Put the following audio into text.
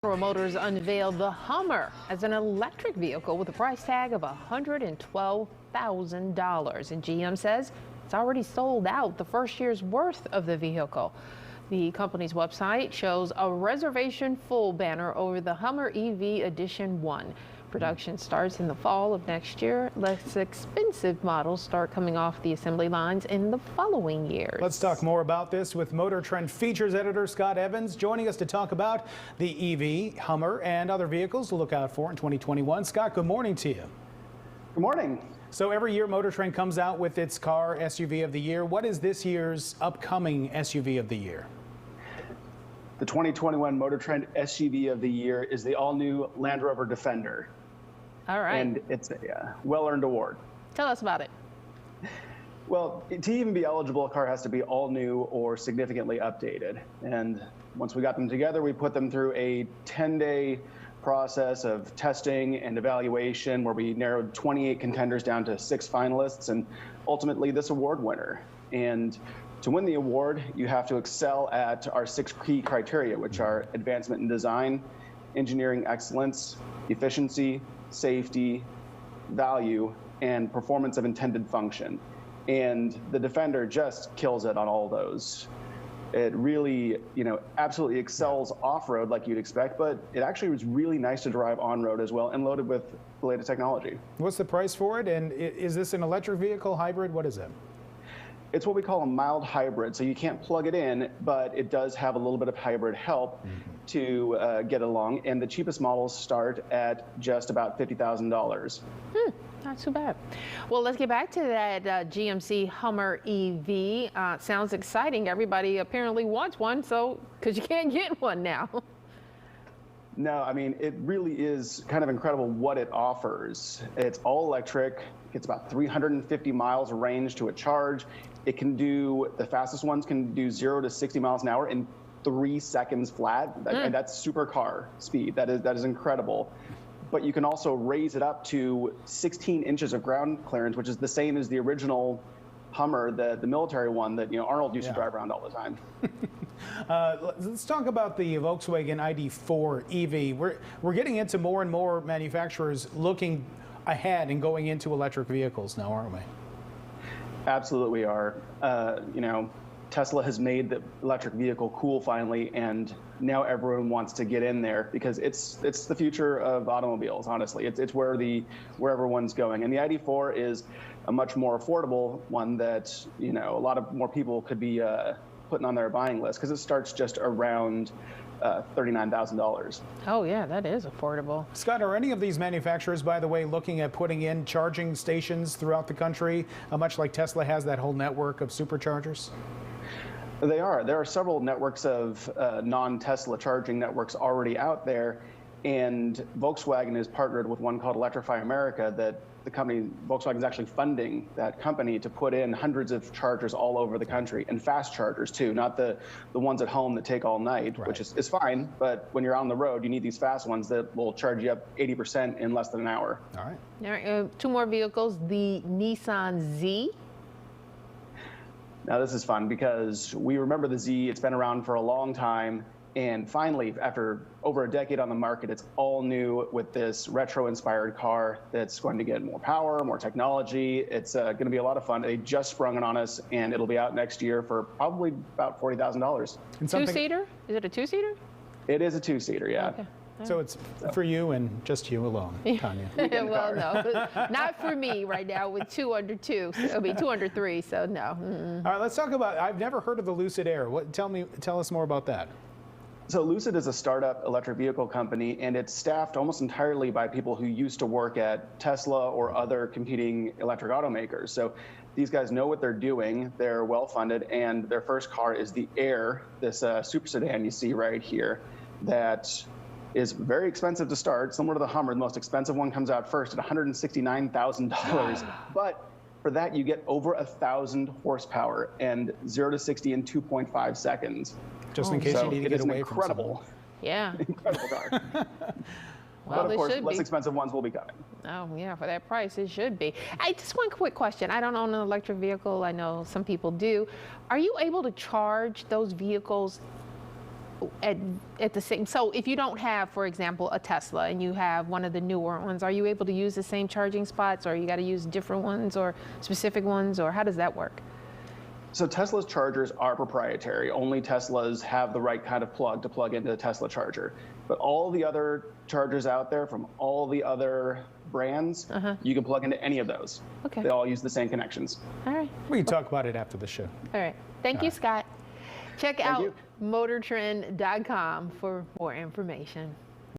General Motors unveiled the Hummer as an electric vehicle with a price tag of $112,000. And GM says it's already sold out the first year's worth of the vehicle. The company's website shows a reservation full banner over the Hummer EV Edition 1. Production starts in the fall of next year. Less expensive models start coming off the assembly lines in the following years. Let's talk more about this with Motor Trend Features editor Scott Evans joining us to talk about the EV, Hummer, and other vehicles to look out for in 2021. Scott, good morning to you. Good morning. So every year Motor Trend comes out with its car SUV of the year. What is this year's upcoming SUV of the year? The 2021 Motor Trend SUV of the year is the all-new Land Rover Defender. All right. And it's a well-earned award. Tell us about it. Well, to even be eligible, a car has to be all new or significantly updated. And once we got them together, we put them through a 10-day process of testing and evaluation where we narrowed 28 contenders down to 6 finalists and ultimately this award winner. And to win the award, you have to excel at our 6 key criteria, which are advancement in design, engineering excellence, efficiency, safety, value, and performance of intended function. And the Defender just kills it on all those. It really, absolutely excels off-road like you'd expect, but it actually was really nice to drive on-road as well and loaded with the latest technology. What's the price for it? And is this an electric vehicle, hybrid? What is it? It's what we call a mild hybrid, so you can't plug it in, but it does have a little bit of hybrid help to get along, and the cheapest models start at just about $50,000. Not too bad. Well, let's get back to that GMC Hummer EV. Sounds exciting. Everybody apparently wants one, so because you can't get one now. No, I mean, it really is kind of incredible what it offers. It's all electric. It's about 350 miles range to a charge. It can do, the fastest ones can do 0 to 60 miles an hour in 3 seconds flat. And that's supercar speed. That is incredible. But you can also raise it up to 16 inches of ground clearance, which is the same as the original Hummer, the military one that Arnold used to drive around all the time. Let's talk about the Volkswagen ID4 EV. We're getting into more and more manufacturers looking ahead and going into electric vehicles now, aren't we? Absolutely we are. Tesla has made the electric vehicle cool finally, and now everyone wants to get in there because it's the future of automobiles. Honestly, it's where everyone's going, and the ID4 is a much more affordable one that a lot of more people could be putting on their buying list because it starts just around $39,000. Oh yeah, that is affordable. Scott, are any of these manufacturers, by the way, looking at putting in charging stations throughout the country, much like Tesla has that whole network of superchargers? They are. There are several networks of non-Tesla charging networks already out there, and Volkswagen is partnered with one called Electrify America that the company, Volkswagen, is actually funding that company to put in hundreds of chargers all over the country, and fast chargers too, not the ones at home that take all night, right, which is fine, but when you're on the road, you need these fast ones that will charge you up 80% in less than an hour. All right. All right, 2 more vehicles, the Nissan Z. Now this is fun because we remember the Z, it's been around for a long time, and finally, after over a decade on the market, it's all new with this retro-inspired car that's going to get more power, more technology. It's going to be a lot of fun. They just sprung it on us, and it'll be out next year for probably about $40,000. 2-seater? Is it a 2-seater? It is a 2-seater, yeah. Okay. So it's for you and just you alone, Tanya. Well, no, not for me right now with 2 under 2. So it'll be 2 under 3, so no. All right, let's talk about, I've never heard of the Lucid Air. Tell us more about that. So Lucid is a startup electric vehicle company, and it's staffed almost entirely by people who used to work at Tesla or other competing electric automakers. So these guys know what they're doing, they're well-funded, and their first car is the Air, this super sedan you see right here, that is very expensive to start, similar to the Hummer. The most expensive one comes out first at $169,000. But for that, you get over 1,000 horsepower and 0 to 60 in 2.5 seconds. Just in case you need to get away from someone. Yeah. Incredible car. Well, but of course, less expensive ones will be coming. Oh, yeah, for that price, it should be. Just one quick question. I don't own an electric vehicle. I know some people do. Are you able to charge those vehicles at the same, so if you don't have, for example, a Tesla and you have one of the newer ones, are you able to use the same charging spots, or you got to use different ones or specific ones, or how does that work? So Tesla's chargers are proprietary. Only Teslas have the right kind of plug to plug into the Tesla charger. But all the other chargers out there from all the other brands, you can plug into any of those. Okay. They all use the same connections. All right. We can talk about it after the show. All right. Thank you, Scott. Check out you. motortrend.com for more information.